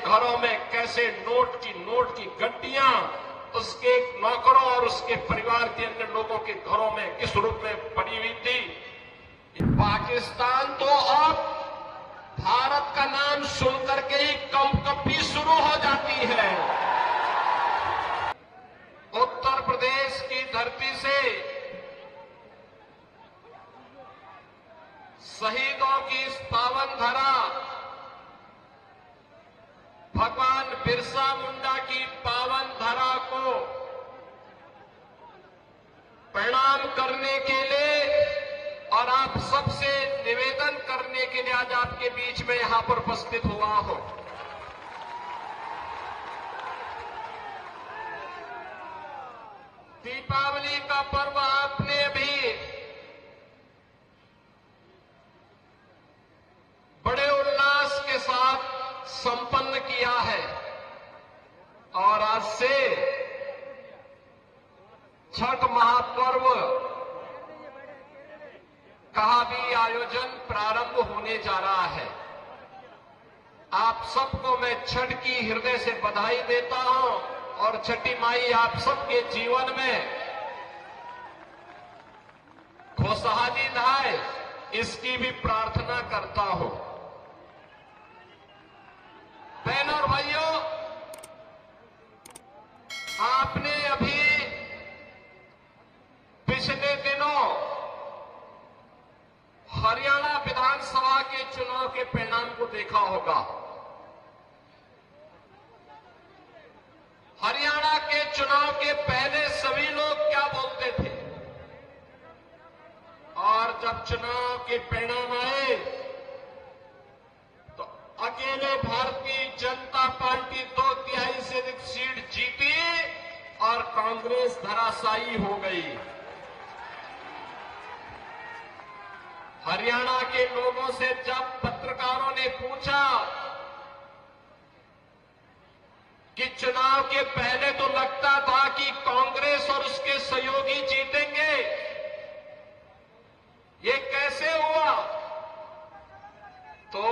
घरों में कैसे नोट की गड्डियां उसके नौकरों और उसके परिवार के अन्य लोगों के घरों में किस रूप में पड़ी हुई थी। पाकिस्तान तो अब भारत का नाम सुनकर के ही कंपकपी शुरू हो जाती है। उत्तर प्रदेश की धरती से शहीदों की इस पावन धरा, भगवान बिरसा मुंडा की पावन धरा को प्रणाम करने के लिए और आप सबसे निवेदन करने के लिए आज आपके बीच में यहां पर उपस्थित हुआ हूं। दीपावली का पर्व आपने अभी बड़े उल्लास के साथ संपन्न किया है और आज से छठ महापर्व का भी आयोजन प्रारंभ होने जा रहा है। आप सबको मैं छठ की हृदय से बधाई देता हूं और छठी माई आप सबके जीवन में खुशहाली लाए, इसकी भी प्रार्थना करता हूं। बहनों और भाइयों, आपने अभी पिछले दिनों हरियाणा विधानसभा के चुनाव के परिणाम को देखा होगा। हरियाणा के चुनाव के पहले सभी लोग क्या बोलते थे और जब चुनाव के परिणाम आए तो अकेले भारतीय जनता पार्टी 2/3 से अधिक सीट जीती और कांग्रेस धराशायी हो गई। हरियाणा के लोगों से जब पत्रकारों ने पूछा कि चुनाव के पहले तो लगता था कि कांग्रेस और उसके सहयोगी जीतेंगे, ये कैसे हुआ, तो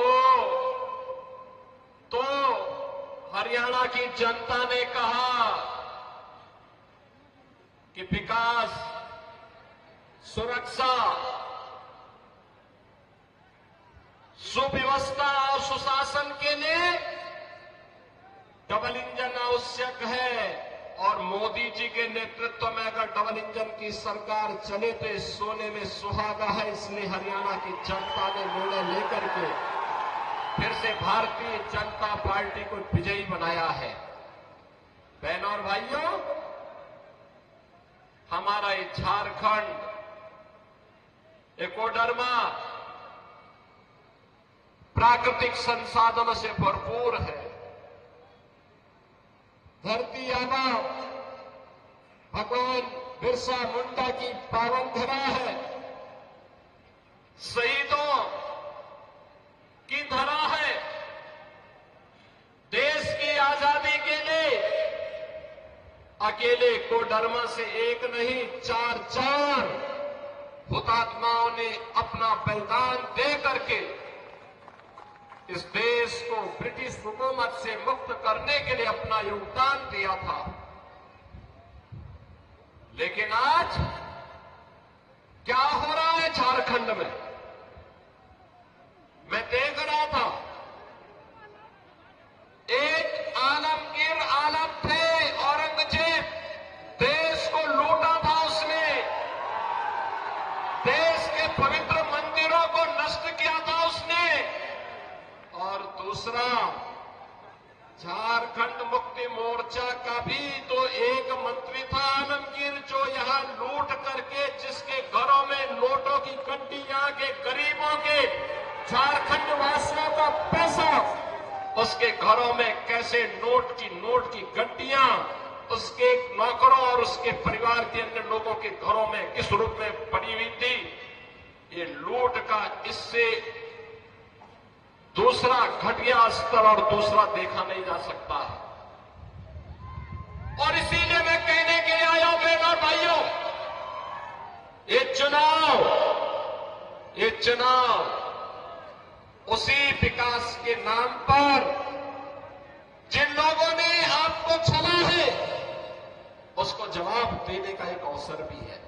हरियाणा की जनता ने कहा कि विकास, सुरक्षा, सुव्यवस्था और सुशासन के लिए डबल इंजन आवश्यक है और मोदी जी के नेतृत्व में अगर डबल इंजन की सरकार चले तो इस सोने में सुहागा है। इसलिए हरियाणा की जनता ने निर्णय लेकर के फिर से भारतीय जनता पार्टी को विजयी बनाया है। बहनों और भाइयों, हमारा ये झारखंड एकोडर्मा प्राकृतिक संसाधनों से भरपूर है। धरती आबा भगवान बिरसा मुंडा की पावन धरा है, शहीदों की धरा है। देश की आजादी के लिए अकेले कोडरमा से एक नहीं 4 हुतात्माओं ने अपना बलिदान दे करके इस देश को ब्रिटिश हुकूमत से मुक्त करने के लिए अपना योगदान दिया था। लेकिन आज क्या हो रहा है झारखंड में, मैं देख रहा था, एक आलमगीर आलम थे, औरंगजेब, देश को लूटा था उसने, देश के पवित्र मंदिरों को नष्ट किया था उसने। और दूसरा, झारखंड मुक्ति मोर्चा का भी तो एक मंत्री था आलमगीर, जो यहां लूट करके जिसके घरों में नोटों की गड्डियां के गरीबों के झारखंड वासियों का पैसा उसके घरों में कैसे नोट की गड्डियां उसके नौकरों और उसके परिवार के अन्य लोगों के घरों में किस रूप में पड़ी हुई थी। ये लूट का इससे दूसरा घटिया स्तर और दूसरा देखा नहीं जा सकता है। और इसीलिए मैं कहने के लिए आया हूं बहनों और भाइयों, ये चुनाव उसी विकास के नाम पर देने का एक अवसर भी है।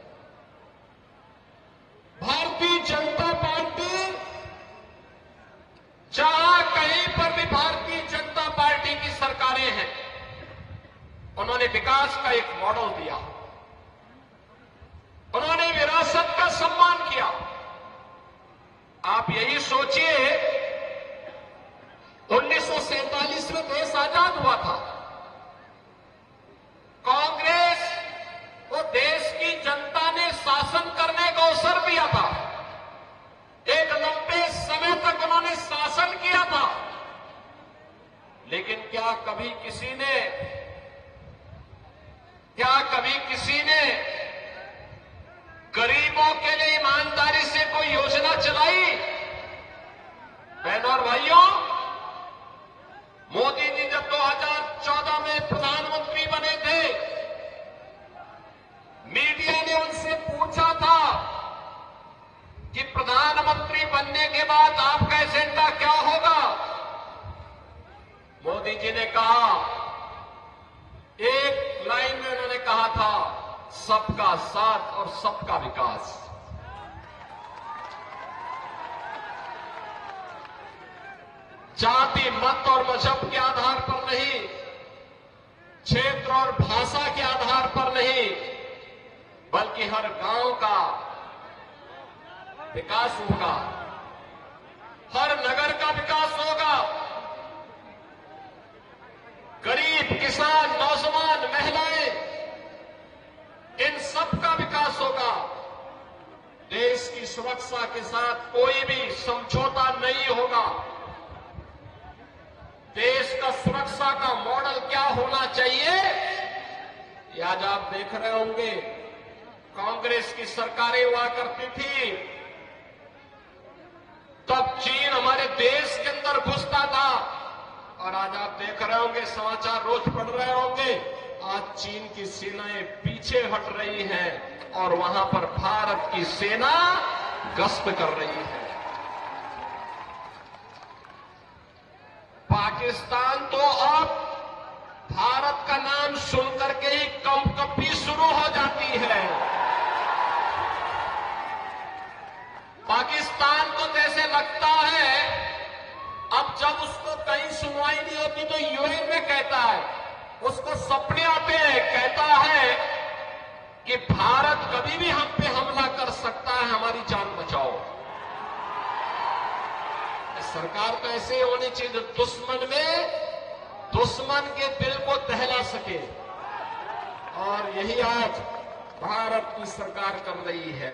भारतीय जनता पार्टी जहां कहीं पर भी भारतीय जनता पार्टी की सरकारें हैं, उन्होंने विकास का एक मॉडल दिया, उन्होंने विरासत का सम्मान किया। आप यही सोचिए, 1947 में देश आजाद हुआ था। कांग्रेस को देश की जनता ने शासन करने का अवसर दिया था। एक लंबे समय तक उन्होंने शासन किया था, लेकिन क्या कभी किसी ने गरीबों के लिए ईमानदारी से कोई योजना चलाई? बहनों और भाइयों, मोदी जी जब 2014 में प्रधानमंत्री बने थे, मीडिया ने उनसे पूछा था कि प्रधानमंत्री बनने के बाद आपका एजेंडा क्या होगा? मोदी जी ने कहा, एक लाइन में उन्होंने कहा था, सबका साथ और सबका विकास। जाति, मत और मजहब के आधार पर नहीं, क्षेत्र और भाषा के आधार पर नहीं, बल्कि हर गांव का विकास होगा, हर नगर का विकास होगा। गरीब, किसान, नौजवान, महिलाएं, इन सब का विकास होगा। देश की सुरक्षा के साथ कोई भी समझौता नहीं होगा। देश का सुरक्षा का मॉडल क्या होना चाहिए, ये आज आप देख रहे होंगे। कांग्रेस की सरकारें हुआ करती थी, तब चीन हमारे देश के अंदर घुसता था, और आज आप देख रहे होंगे, समाचार रोज पढ़ रहे होंगे, आज चीन की सेनाएं पीछे हट रही हैं और वहां पर भारत की सेना गश्त कर रही है। पाकिस्तान तो अब भारत का नाम सुनकर के ही कंपकपी शुरू हो जाती है। पाकिस्तान को जैसे लगता है, अब जब उसको कहीं सुनवाई नहीं होती तो यूएन में कहता है, उसको सपने आते हैं, कहता है कि भारत कभी भी हम पे हमला कर सकता है, हमारी जान बचाओ। सरकार तो ऐसे ही होनी चाहिए, दुश्मन के दिल को दहला सके, और यही आज भारत की सरकार कर रही है।